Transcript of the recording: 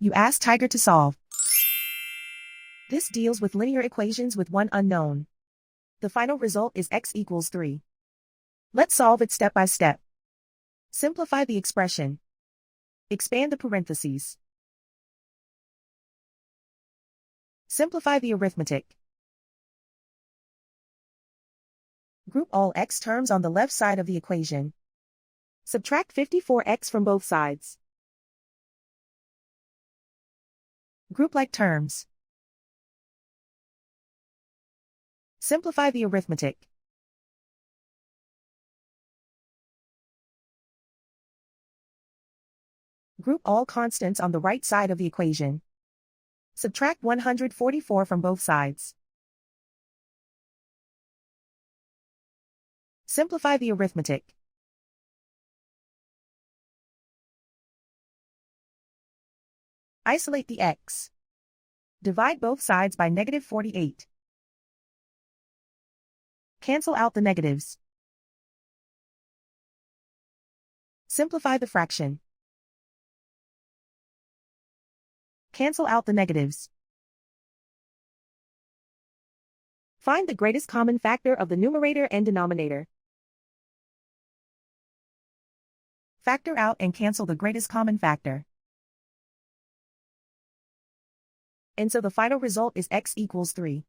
You ask Tiger to solve. This deals with linear equations with one unknown. The final result is x equals 3. Let's solve it step by step. Simplify the expression. Expand the parentheses. Simplify the arithmetic. Group all x terms on the left side of the equation. Subtract 54x from both sides. Group like terms. Simplify the arithmetic. Group all constants on the right side of the equation. Subtract 144 from both sides. Simplify the arithmetic. Isolate the x. Divide both sides by -48. Cancel out the negatives. Simplify the fraction. Cancel out the negatives. Find the greatest common factor of the numerator and denominator. Factor out and cancel the greatest common factor. And so the final result is x equals 3.